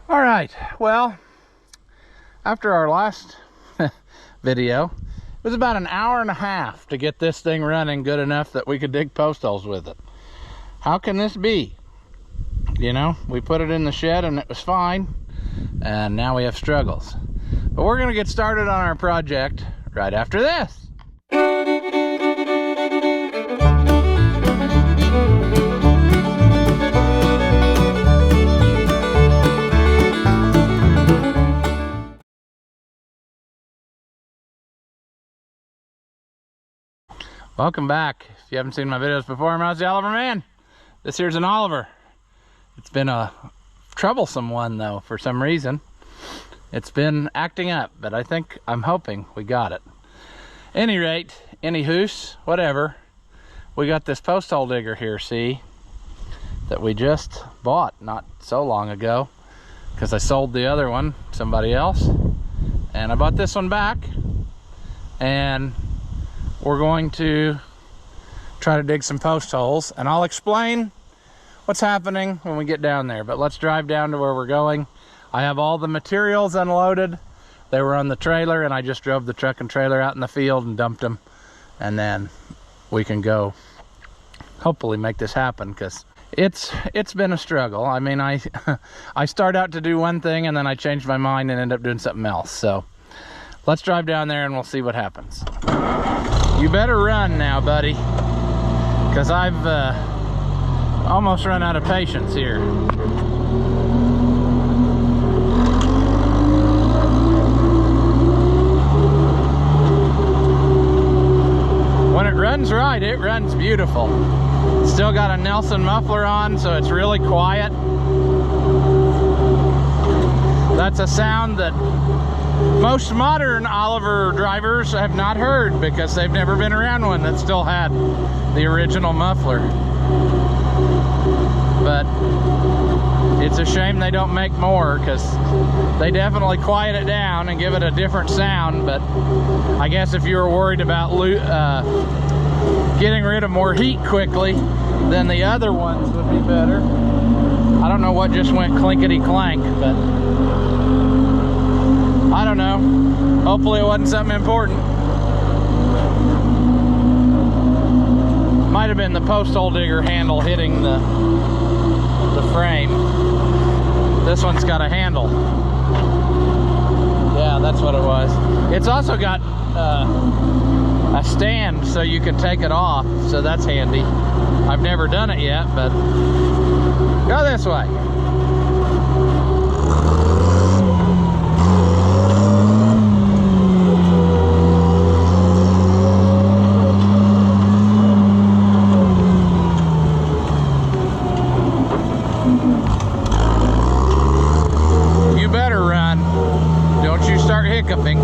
All right, well, after our last video, it was about an hour and a half to get this thing running good enough that we could dig post holes with it. How can this be? You know, we put it in the shed and it was fine, and now we have struggles. But we're gonna get started on our project right after this. Welcome back. If you haven't seen my videos before, I'm Ozzy Oliver Man. This here's an Oliver. It's been a troublesome one though, for some reason. It's been acting up, but I'm hoping we got it. Any rate, any hoose, whatever. We got this post hole digger here, see, that we just bought not so long ago, because I sold the other one to somebody else, and I bought this one back, and we're going to try to dig some post holes, and I'll explain what's happening when we get down there. But let's drive down to where we're going. I have all the materials unloaded. They were on the trailer, and I just drove the truck and trailer out in the field and dumped them, and then we can go hopefully make this happen, because it's been a struggle. I mean, I start out to do one thing and then I change my mind and end up doing something else. So let's drive down there and we'll see what happens. You better run now, buddy, because I've almost run out of patience here. When it runs right, it runs beautiful. Still got a Nelson muffler on, so it's really quiet. That's a sound that most modern Oliver drivers have not heard, because they've never been around one that still had the original muffler. But it's a shame they don't make more, because they definitely quiet it down and give it a different sound. But I guess if you were worried about getting rid of more heat quickly, then the other ones would be better. I don't know what just went clinkety clank, but I don't know. Hopefully it wasn't something important. Might have been the post hole digger handle hitting the frame. This one's got a handle. Yeah, that's what it was. It's also got a stand so you can take it off, so that's handy. I've never done it yet, but go this way. You better run. Don't you start hiccuping.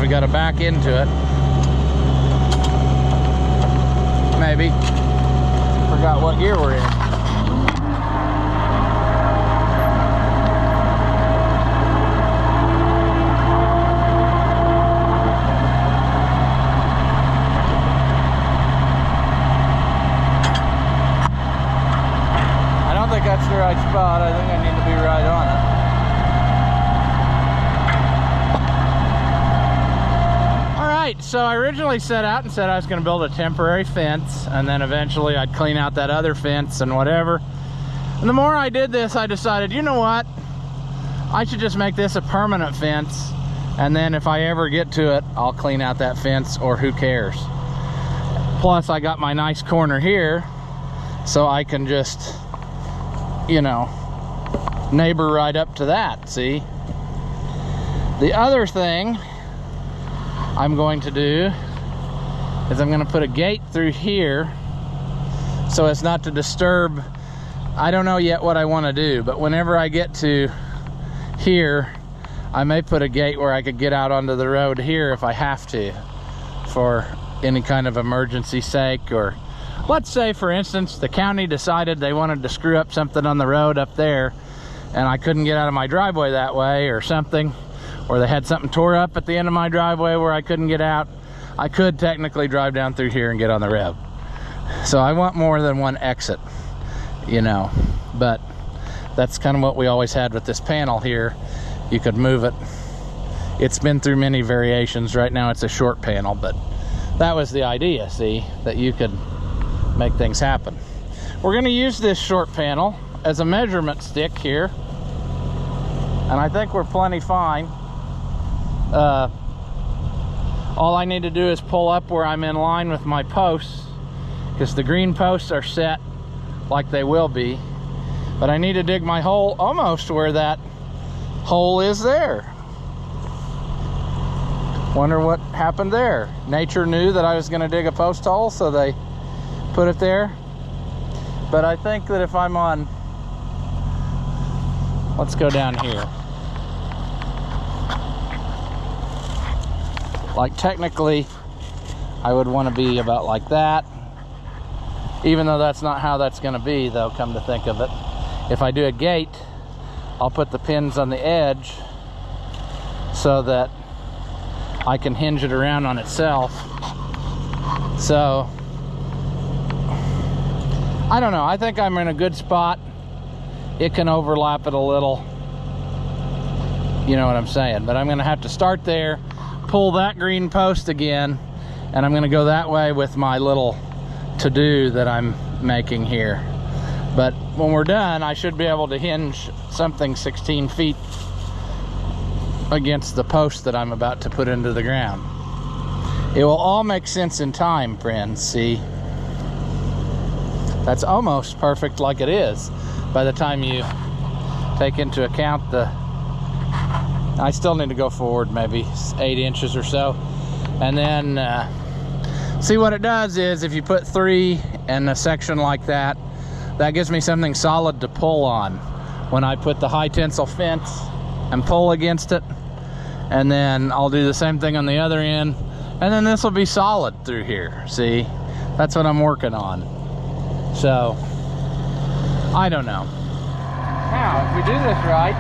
We got to back into it. Maybe. Forgot what gear we're in. I don't think that's the right spot. I think I need to be right on it. So I originally set out and said I was going to build a temporary fence, and then eventually I'd clean out that other fence and whatever. And the more I did this, I decided, you know what, I should just make this a permanent fence, and then if I ever get to it, I'll clean out that fence, or who cares. Plus I got my nice corner here, so I can just, you know, neighbor right up to that, see? The other thing I'm going to do is I'm going to put a gate through here so as not to disturb. I don't know yet what I want to do, but whenever I get to here, I may put a gate where I could get out onto the road here if I have to, for any kind of emergency sake. Or let's say, for instance, the county decided they wanted to screw up something on the road up there and I couldn't get out of my driveway that way or something, or they had something tore up at the end of my driveway where I couldn't get out. I could technically drive down through here and get on the road. So I want more than one exit, you know, but that's kind of what we always had with this panel here. You could move it. It's been through many variations. Right now it's a short panel, but that was the idea, see, that you could make things happen. We're going to use this short panel as a measurement stick here, and I think we're plenty fine. All I need to do is pull up where I'm in line with my posts, because the green posts are set like they will be, but I need to dig my hole almost where that hole is there. Wonder what happened there. Nature knew that I was going to dig a post hole, so they put it there. But I think that if I'm on, let's go down here. Like technically, I would want to be about like that, even though that's not how that's going to be, though, come to think of it. If I do a gate, I'll put the pins on the edge so that I can hinge it around on itself. So I don't know, I think I'm in a good spot. It can overlap it a little, you know what I'm saying, but I'm gonna have to start there, pull that green post again, and I'm gonna go that way with my little to-do that I'm making here. But when we're done, I should be able to hinge something 16 feet against the post that I'm about to put into the ground. It will all make sense in time, friends, see? That's almost perfect like it is by the time you take into account the... I still need to go forward maybe 8 inches or so. And then, see what it does is if you put 3 in a section like that, that gives me something solid to pull on when I put the high tensile fence and pull against it. And then I'll do the same thing on the other end, and then this will be solid through here. See, that's what I'm working on. So I don't know. Now if we do this right,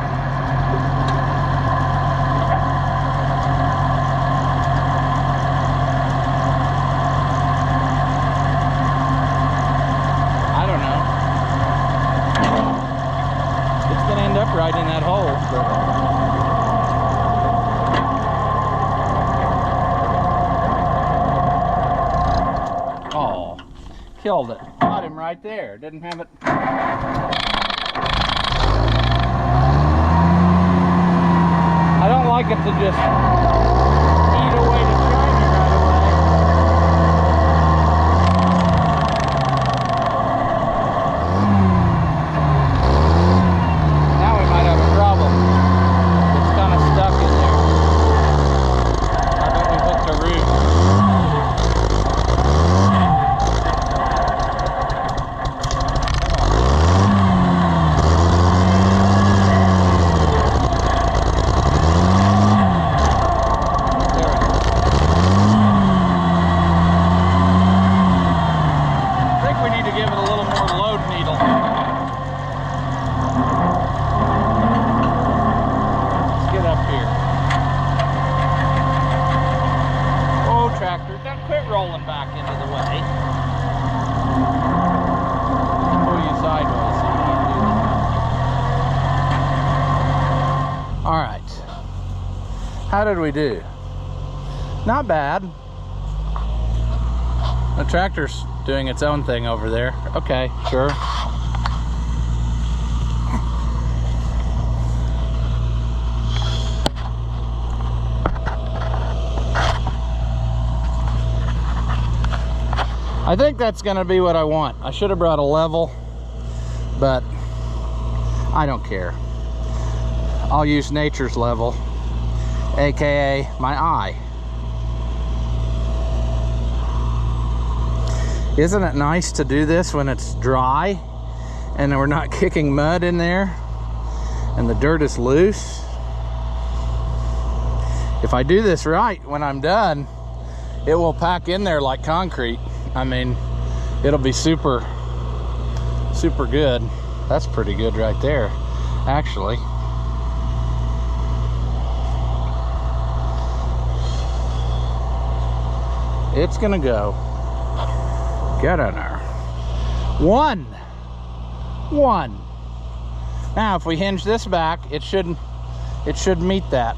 right in that hole. Oh, killed it. Got him right there. Didn't have it. I don't like it to just eat away the shiny right away. How did we do? Not bad. The tractor's doing its own thing over there. Okay, sure. I think that's gonna be what I want. I should have brought a level, but I don't care. I'll use nature's level, aka my eye. Isn't it nice to do this when it's dry and we're not kicking mud in there and the dirt is loose? if I do this right, when I'm done, it will pack in there like concrete. I mean, it'll be super, super good. That's pretty good right there, actually. It's gonna go. Get in there. One. Now, if we hinge this back, it should meet that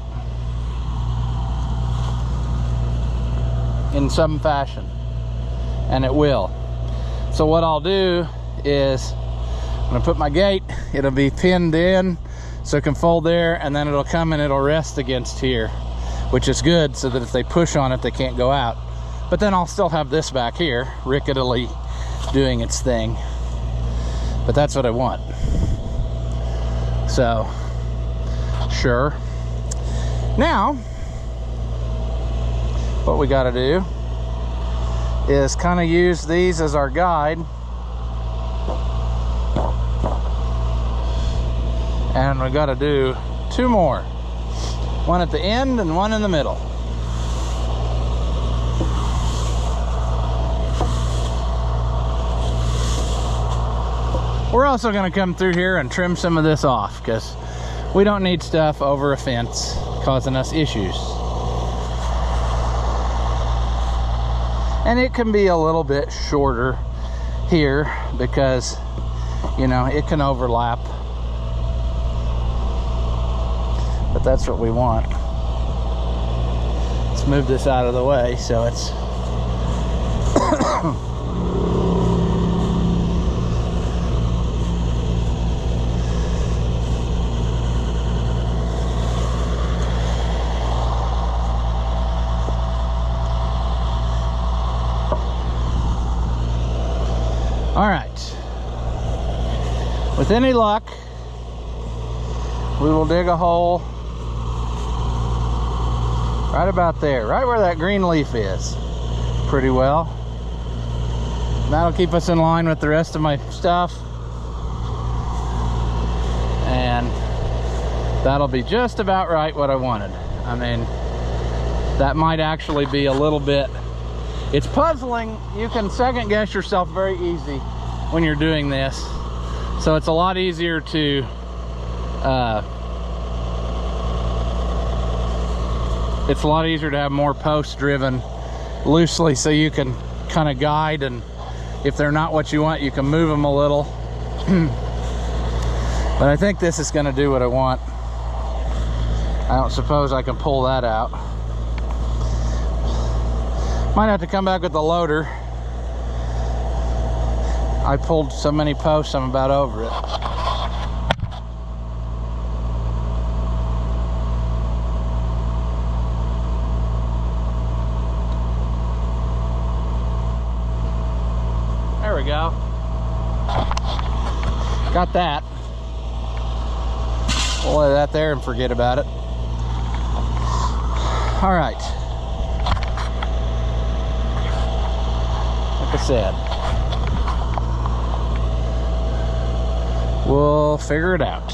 in some fashion, and it will. So what I'll do is I'm gonna put my gate. It'll be pinned in, so it can fold there, and then it'll come and it'll rest against here, which is good, so that if they push on it, they can't go out. But then I'll still have this back here, ricketily doing its thing. But that's what I want. So, sure. Now, what we gotta do is kind of use these as our guide. And we gotta do 2 more. One at the end and one in the middle. We're also going to come through here and trim some of this off, because we don't need stuff over a fence causing us issues. And it can be a little bit shorter here because, you know, it can overlap. But that's what we want. Let's move this out of the way so it's all right. With any luck, we will dig a hole right about there, right where that green leaf is, pretty well. That'll keep us in line with the rest of my stuff, and that'll be just about right what I wanted. I mean, that might actually be a little bit, it's puzzling. You can second guess yourself very easy when you're doing this. So it's a lot easier to have more posts driven loosely, so you can kind of guide, and if they're not what you want, you can move them a little. But I think this is going to do what I want. I don't suppose I can pull that out. Might have to come back with the loader. I pulled so many posts, I'm about over it. There we go. Got that. We'll lay that there and forget about it. All right. Like I said, we'll figure it out.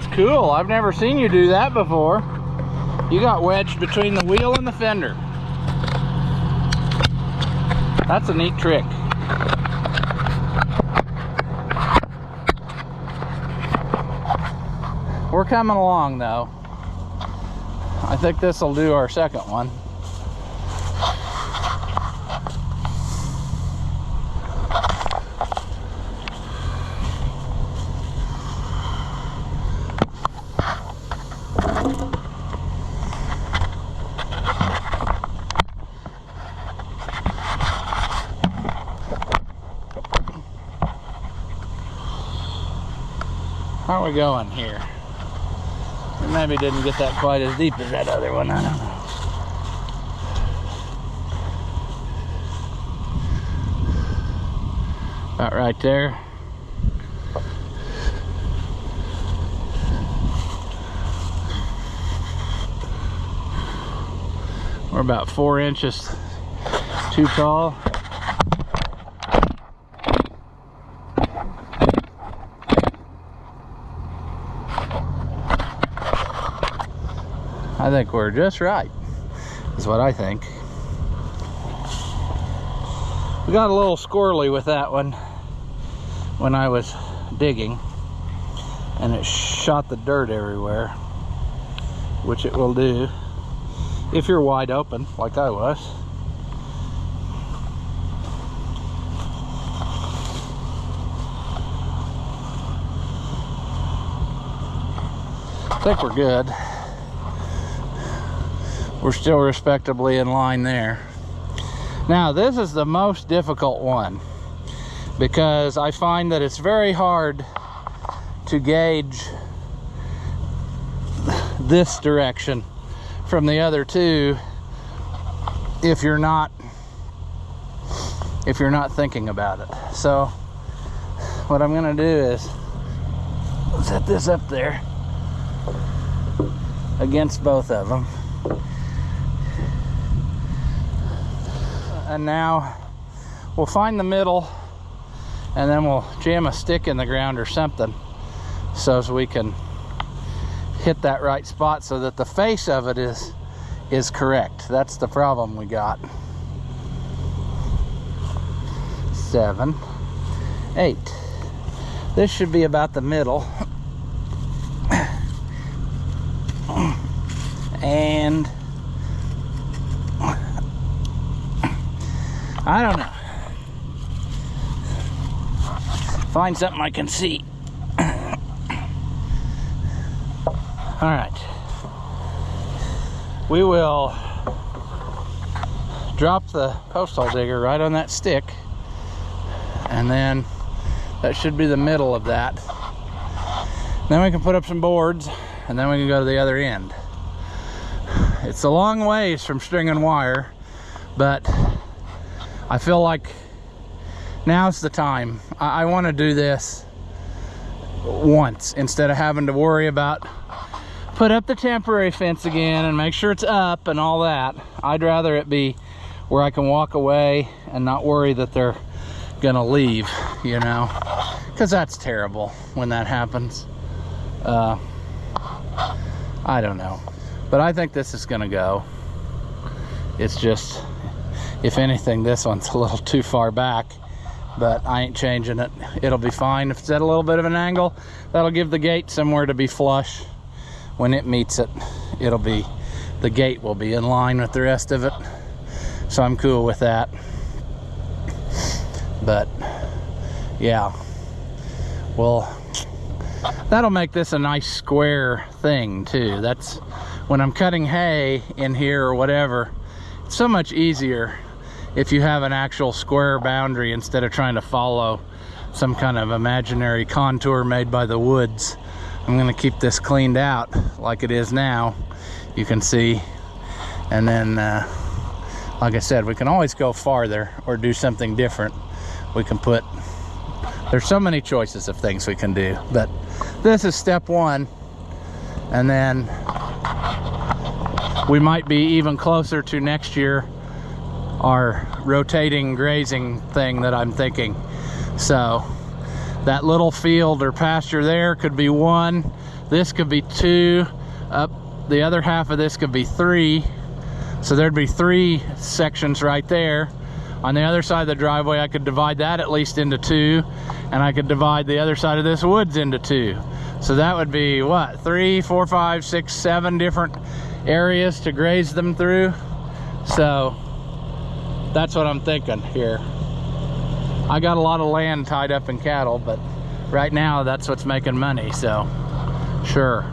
That's cool. I've never seen you do that before. You got wedged between the wheel and the fender. That's a neat trick. We're coming along though. I think this will do our second one. How are we going here? We maybe didn't get that quite as deep as that other one, I don't know. About right there. We're about 4 inches too tall. I think we're just right, is what I think. We got a little squirrely with that one when I was digging, and it shot the dirt everywhere, which it will do if you're wide open like I was. I think we're good. We're still respectably in line there. Now this is the most difficult one because I find that it's very hard to gauge this direction from the other two if you're not thinking about it. So what I'm gonna do is set this up there against both of them. And now we'll find the middle and then we'll jam a stick in the ground or something so we can hit that right spot so that the face of it is correct. That's the problem we got. 7, 8. This should be about the middle. And I don't know. Find something I can see. All right. We will drop the post hole digger right on that stick, and then that should be the middle of that. Then we can put up some boards, and then we can go to the other end. It's a long ways from string and wire, but I feel like now's the time. I want to do this once instead of having to worry about put up the temporary fence again and make sure it's up and all that. I'd rather it be where I can walk away and not worry that they're gonna leave, you know, because that's terrible when that happens. I don't know, but I think this is gonna go. It's just, if anything, this one's a little too far back, but I ain't changing it. It'll be fine. If it's at a little bit of an angle, that'll give the gate somewhere to be flush. When it meets it, the gate will be in line with the rest of it. So I'm cool with that. But yeah, well, that'll make this a nice square thing too. That's when I'm cutting hay in here or whatever, it's so much easier if you have an actual square boundary instead of trying to follow some kind of imaginary contour made by the woods. I'm gonna keep this cleaned out like it is now, you can see. And then like I said, we can always go farther or do something different. We can put, there's so many choices of things we can do, but this is step one. And then we might be even closer to next year, our rotating grazing thing that I'm thinking. So That little field or pasture there could be 1. This could be 2. Up the other half of this could be 3. So there'd be 3 sections right there. On the other side of the driveway, I could divide that at least into 2, and I could divide the other side of this woods into 2. So that would be what, 3, 4, 5, 6, 7 different areas to graze them through. So that's what I'm thinking here. I got a lot of land tied up in cattle, but right now that's what's making money, so sure.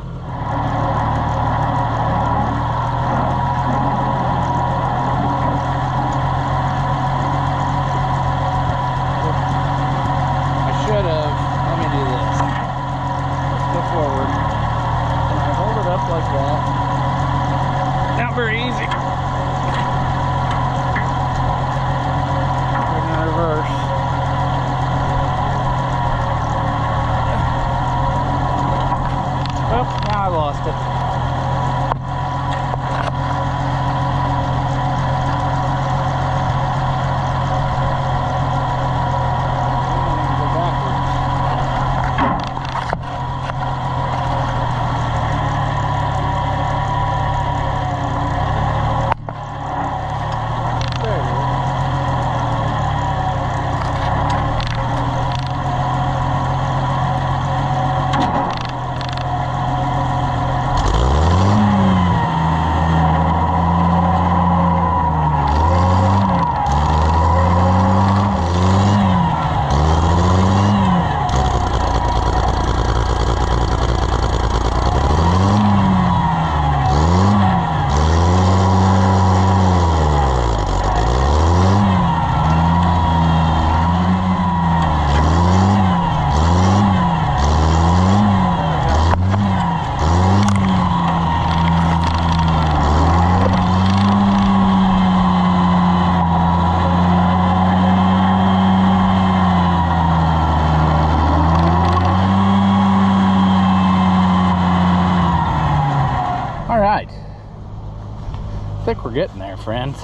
I think we're getting there, friends.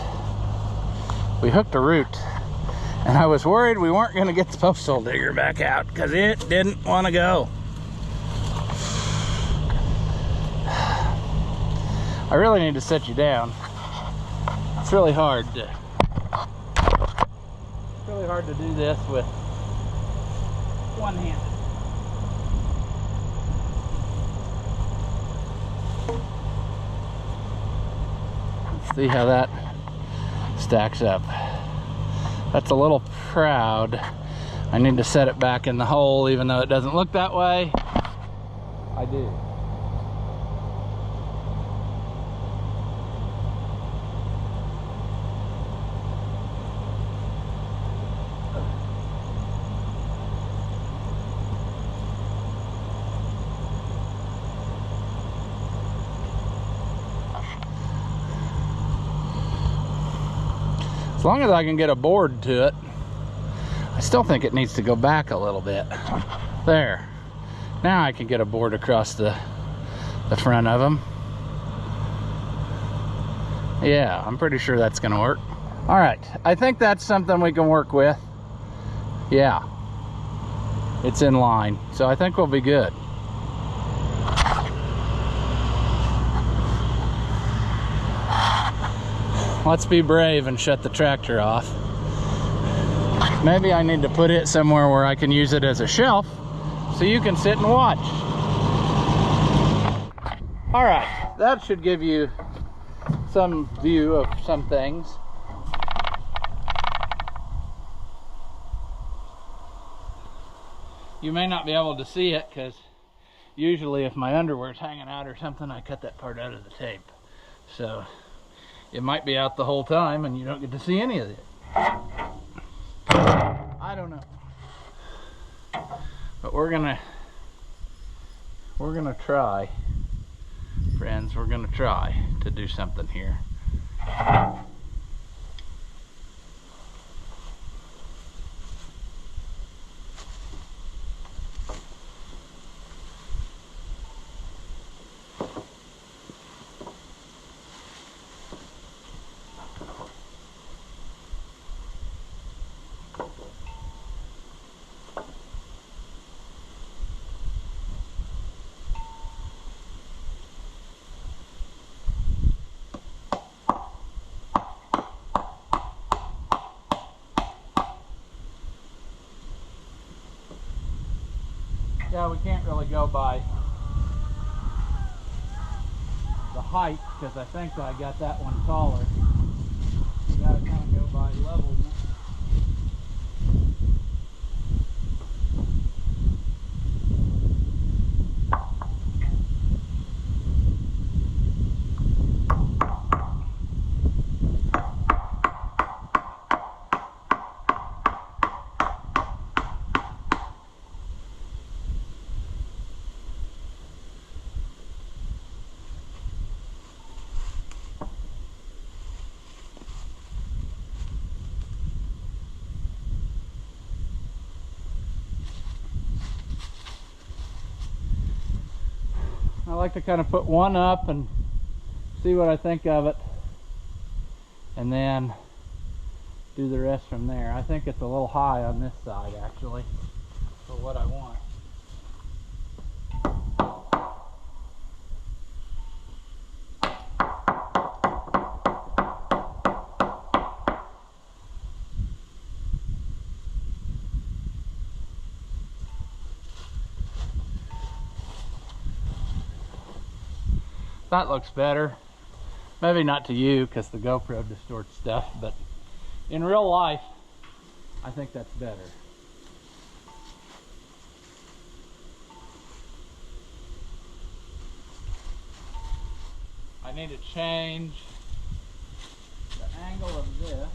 We hooked a root, and I was worried we weren't going to get the postal digger back out because it didn't want to go. I really need to set you down. It's really hard to do this with one hand. See how that stacks up. That's a little proud. I need to set it back in the hole, even though it doesn't look that way. I do. As long as I can get a board to it. I still think it needs to go back a little bit. There. Now I can get a board across the front of them. Yeah, I'm pretty sure that's gonna work. All right, I think that's something we can work with. Yeah, it's in line, so I think we'll be good. Let's be brave and shut the tractor off. Maybe I need to put it somewhere where I can use it as a shelf so you can sit and watch. All right, that should give you some view of some things. You may not be able to see it because usually if my underwear's hanging out or something, I cut that part out of the tape. So it might be out the whole time and you don't get to see any of it. I don't know. But we're gonna try, friends, we're gonna try to do something here. Yeah, we can't really go by the height because I think I got that one taller. You gotta kind of go by levelness. I like to kind of put one up and see what I think of it, and then do the rest from there. I think it's a little high on this side actually for what I want. That looks better. Maybe not to you because the GoPro distorts stuff, but in real life, I think that's better. I need to change the angle of this.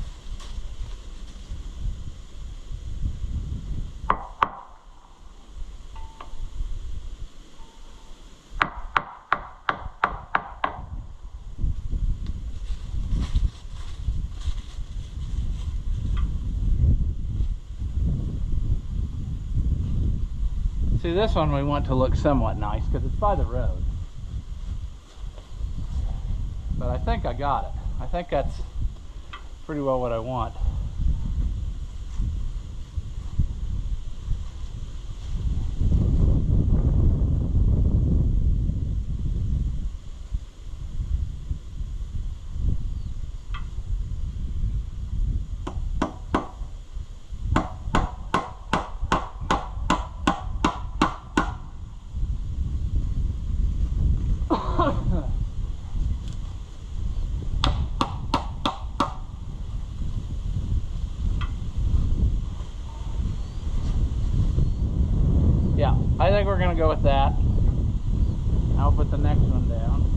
See, this one we want to look somewhat nice because it's by the road. But I think I got it. I think that's pretty well what I want. Yeah, I think we're gonna go with that. I'll put the next one down.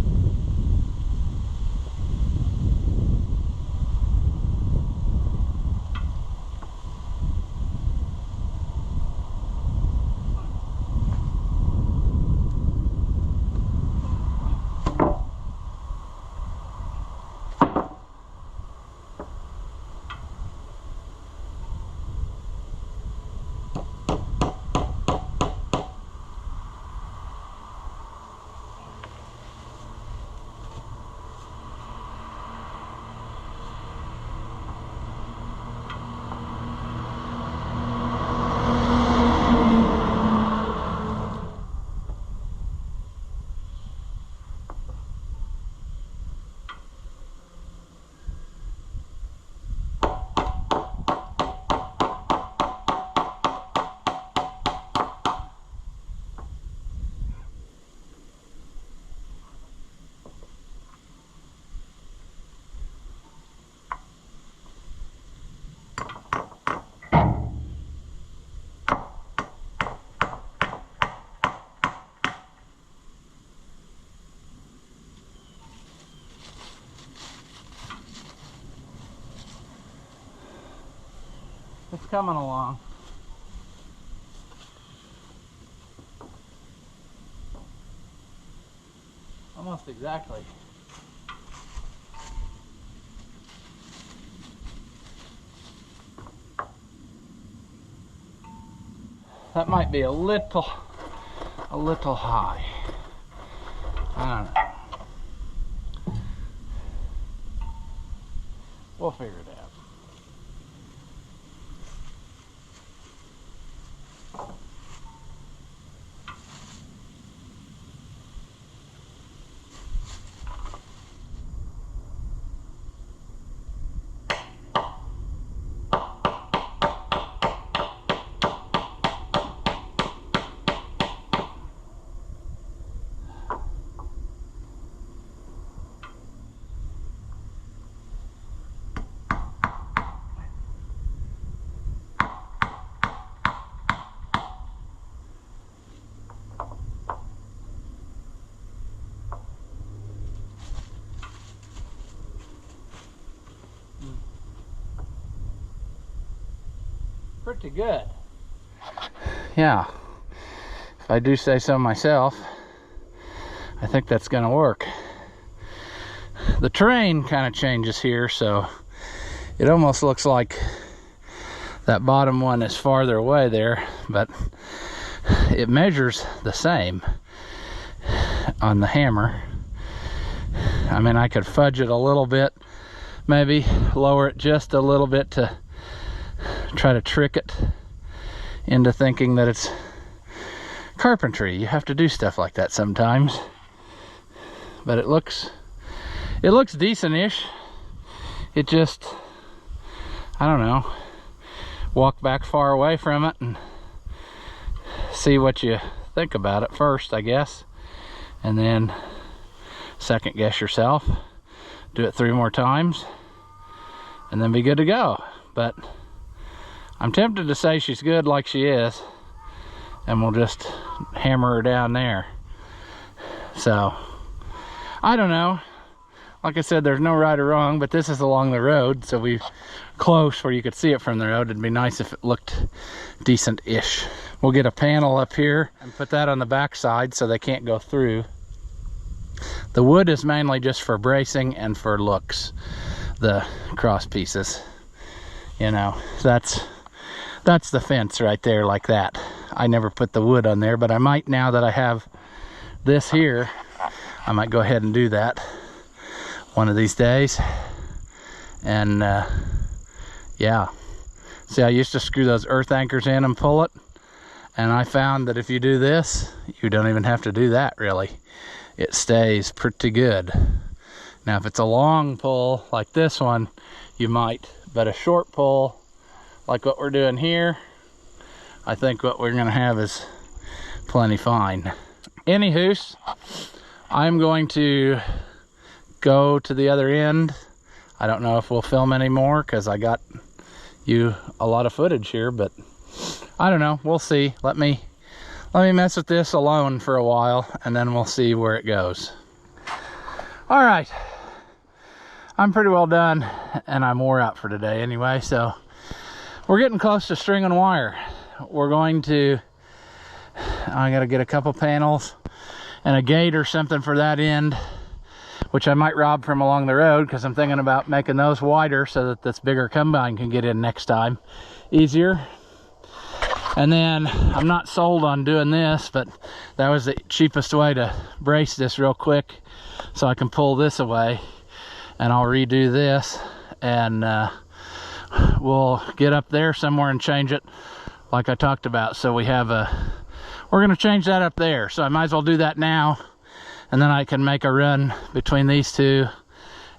It's coming along. Almost exactly. That might be a little high. I don't know. We'll figure it out. pretty good. Yeah, if I do say so myself, I think that's gonna work. The terrain kind of changes here, so it almost looks like that bottom one is farther away there, but it measures the same on the hammer. I mean, I could fudge it a little bit, maybe lower it just a little bit to try to trick it into thinking that it's carpentry. You have to do stuff like that sometimes. But it looks decent-ish. It just, I don't know, walk back far away from it and see what you think about it first, I guess, and then second guess yourself, do it 3 more times, and then be good to go. But I'm tempted to say she's good like she is, and we'll just hammer her down there. So I don't know, like I said, there's no right or wrong, but this is along the road, so we close where you could see it from the road. It'd be nice if it looked decent-ish. We'll get a panel up here and put that on the back side so they can't go through. The wood is mainly just for bracing and for looks, the cross pieces. You know, that's the fence right there, like that. I never put the wood on there, but I might, now that I have this here, I might go ahead and do that one of these days. And yeah, see, I used to screw those earth anchors in and pull it, and I found that if you do this, you don't even have to do that, really. It stays pretty good. Now if it's a long pull like this one, you might, but a short pull like what we're doing here, I think what we're gonna have is plenty fine. Anywho's, I'm going to go to the other end. I don't know if we'll film anymore because I got you a lot of footage here, but I don't know, we'll see. Let me mess with this alone for a while, and then we'll see where it goes. All right, I'm pretty well done, and I'm wore out for today anyway, so we're getting close to string and wire. We're going to, I gotta get a couple panels and a gate or something for that end, which I might rob from along the road, because I'm thinking about making those wider so that this bigger combine can get in next time easier. And then I'm not sold on doing this, but that was the cheapest way to brace this real quick, so I can pull this away, and I'll redo this, and we'll get up there somewhere and change it like I talked about. So we have we're gonna change that up there, so I might as well do that now, and then I can make a run between these two,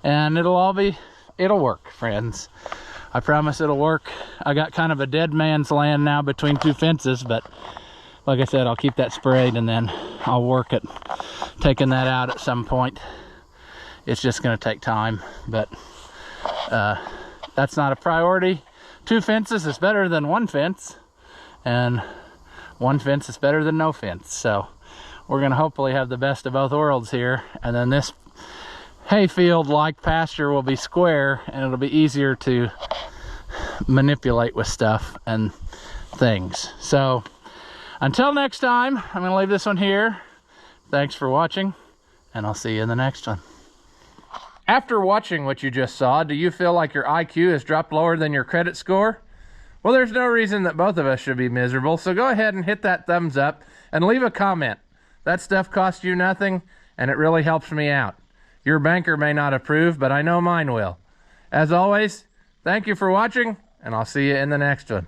and it'll work, friends. I promise it'll work. I got kind of a dead man's land now between 2 fences, but like I said, I'll keep that sprayed, and then I'll work at taking that out at some point. It's just gonna take time, but that's not a priority. 2 fences is better than 1 fence, and 1 fence is better than no fence. So we're gonna hopefully have the best of both worlds here, and then this hayfield like pasture will be square, and it'll be easier to manipulate with stuff and things. So until next time, I'm gonna leave this one here. Thanks for watching, and I'll see you in the next one. After watching what you just saw, do you feel like your IQ has dropped lower than your credit score? Well, there's no reason that both of us should be miserable, so go ahead and hit that thumbs up and leave a comment. That stuff costs you nothing, and it really helps me out. Your banker may not approve, but I know mine will. As always, thank you for watching, and I'll see you in the next one.